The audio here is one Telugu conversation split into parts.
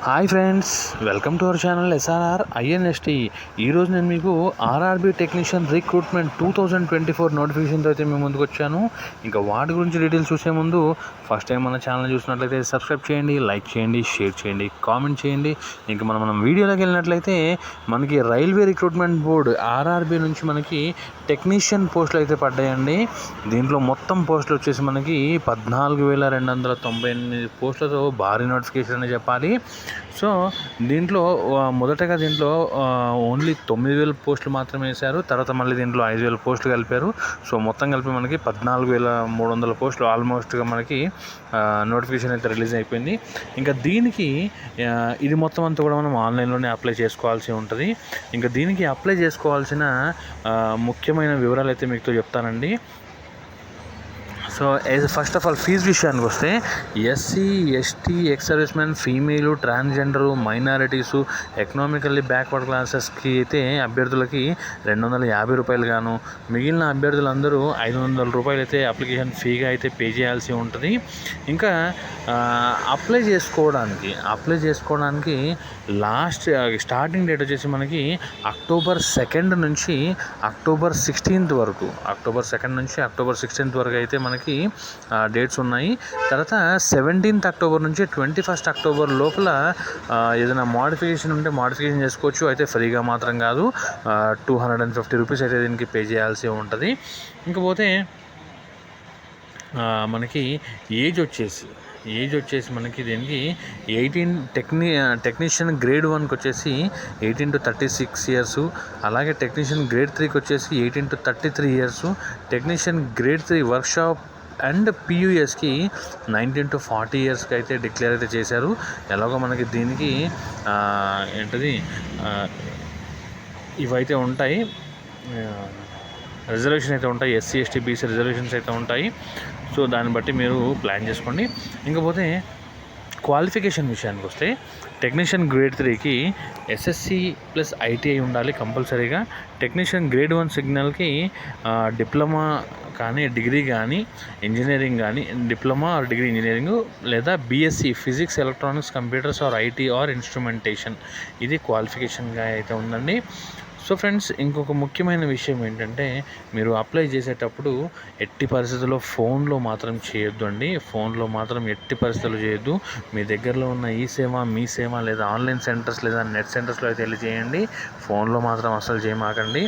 Hi friends, welcome to our channel SRR INST. ఈరోజు నేను మీకు ఆర్ఆర్బీ టెక్నీషియన్ రిక్రూట్మెంట్ 2024 నోటిఫికేషన్తో అయితే మేము ముందుకు వచ్చాను. ఇంకా వాటి గురించి డీటెయిల్స్ చూసే ముందు ఫస్ట్ టైం మన ఛానల్ చూసినట్లయితే సబ్స్క్రైబ్ చేయండి, లైక్ చేయండి, షేర్ చేయండి, కామెంట్ చేయండి. ఇంకా మనం వీడియోలోకి వెళ్ళినట్లయితే మనకి రైల్వే రిక్రూట్మెంట్ బోర్డు ఆర్ఆర్బీ నుంచి మనకి టెక్నీషియన్ పోస్టులు అయితే పడ్డాయండి. దీంట్లో మొత్తం పోస్టులు వచ్చేసి మనకి 14,298 పోస్టులతో భారీ నోటిఫికేషన్ అని చెప్పాలి. సో దీంట్లో మొదటగా ఓన్లీ 9,000 పోస్టులు మాత్రమే వేశారు. తర్వాత మళ్ళీ దీంట్లో 5,000 పోస్టులు కలిపారు. సో మొత్తం కలిపి మనకి 14,300 పోస్టులు ఆల్మోస్ట్గా మనకి నోటిఫికేషన్ అయితే రిలీజ్ అయిపోయింది. ఇంకా దీనికి ఇది మొత్తం అంతా కూడా మనం ఆన్లైన్లోనే అప్లై చేసుకోవాల్సి ఉంటుంది. ఇంకా దీనికి అప్లై చేసుకోవాల్సిన ముఖ్యమైన వివరాలు అయితే మీతో చెప్తానండి. So first of all fee విషయానికి వస్తే SC, ST, ex servicemen, female, transgender, minorities, economically backward క్లాసెస్కి అయితే అభ్యర్థులకి 250 రూపాయలు గాను, మిగిలిన అభ్యర్థులందరూ 500 రూపాయలు అయితే అప్లికేషన్ ఫీగా అయితే పే చేయాల్సి ఉంటుంది. ఇంకా అప్లై చేసుకోవడానికి లాస్ట్ స్టార్టింగ్ డేట్ వచ్చేసి మనకి October 2 నుంచి October 16 వరకు, October 2 నుంచి October 16 వరకు అయితే మనకి డేట్స్ ఉన్నాయి. తర్వాత 17 October నుంచి 21 October లోపల ఏదైనా మోడిఫికేషన్ ఉంటే మోడిఫికేషన్ చేసుకోవచ్చు. అయితే ఫ్రీగా మాత్రం కాదు, 250 రూపీస్ అయితే దీనికి పే చేయాల్సి ఉంటుంది. ఇంకపోతే మనకి ఏజ్ వచ్చేసి మనకి దీనికి 18 టెక్నీషియన్ గ్రేడ్ 1కి వచ్చేసి 18 to 36 ఇయర్స్, అలాగే టెక్నీషియన్ గ్రేడ్ 3కి వచ్చేసి 18 to 33 years, technician grade 3 workshop and పియూఎస్కి 19 to 40 ఇయర్స్కి అయితే డిక్లేర్ అయితే చేశారు. ఎలాగో మనకి దీనికి ఇవైతే ఉంటాయి, రిజర్వేషన్ అయితే ఉంటాయి, ఎస్సీ, ఎస్టీ, బీసీ రిజర్వేషన్స్ అయితే ఉంటాయి. సో దాన్ని బట్టి మీరు ప్లాన్ చేసుకోండి. ఇంకపోతే క్వాలిఫికేషన్ విషయానికి వస్తే టెక్నీషియన్ గ్రేడ్ 3కి ఎస్ఎస్సి ప్లస్ ఐటీఐ ఉండాలి కంపల్సరీగా. టెక్నీషియన్ గ్రేడ్ 1 సిగ్నల్కి డిప్లొమా కానీ, డిగ్రీ కానీ, ఇంజనీరింగ్ కానీ, డిప్లొమా ఆర్ డిగ్రీ ఇంజనీరింగ్, లేదా BSc physics, electronics, computers or IT or instrumentation, ఇది క్వాలిఫికేషన్గా అయితే ఉందండి. సో ఫ్రెండ్స్, ఇంకొక ముఖ్యమైన విషయం ఏంటంటే మీరు అప్లై చేసేటప్పుడు ఎట్టి పరిస్థితుల్లో ఫోన్లో మాత్రం చేయొద్దు అండి. ఫోన్లో మాత్రం ఎట్టి పరిస్థితుల్లో చేయొద్దు. మీ దగ్గరలో ఉన్న మీ సేవ లేదా ఆన్లైన్ సెంటర్స్ లేదా నెట్ సెంటర్స్లో అయితే వెళ్ళి చేయండి. ఫోన్లో మాత్రం అసలు చేయమాకండి.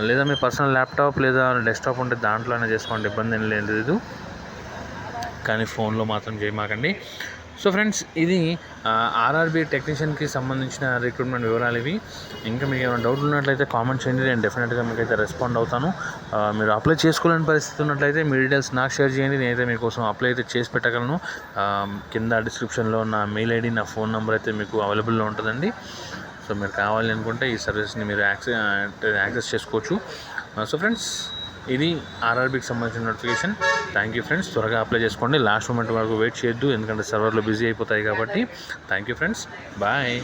లేదా మీ పర్సనల్ ల్యాప్టాప్ లేదా డెస్క్టాప్ ఉంటే దాంట్లోనే చేసుకోండి, ఇబ్బంది ఏం లేదు. కానీ ఫోన్లో మాత్రం చేయమాకండి. సో ఫ్రెండ్స్, ఇది ఆర్ఆర్బీ టెక్నీషియన్కి సంబంధించిన రిక్రూట్మెంట్ వివరాలు ఇవి. ఇంకా మీకు ఏమైనా డౌట్లు ఉన్నట్లయితే కామెంట్ చేయండి, నేను డెఫినెట్గా మీకైతే రెస్పాండ్ అవుతాను. మీరు అప్లై చేసుకోలేని పరిస్థితి ఉన్నట్లయితే మీ డీటెయిల్స్ నాకు షేర్ చేయండి, నేనైతే మీకోసం అప్లై అయితే చేసి పెట్టగలను. కింద డిస్క్రిప్షన్లో నా మెయిల్ ఐడి, నా ఫోన్ నెంబర్ అయితే మీకు అవైలబుల్లో ఉంటుందండి. సో మీరు కావాలి అనుకుంటే ఈ సర్వీస్ని మీరు యాక్సెస్ చేసుకోవచ్చు. సో ఫ్రెండ్స్, ఇది ఆర్ఆర్బీకి సంబంధించిన నోటిఫికేషన్. థ్యాంక్ యూ ఫ్రెండ్స్, త్వరగా అప్లై చేసుకోండి. లాస్ట్ మూమెంట్ వరకు వెయిట్ చేయొద్దు, ఎందుకంటే సర్వర్లో బిజీ అయిపోతాయి కాబట్టి. Thank you friends, bye.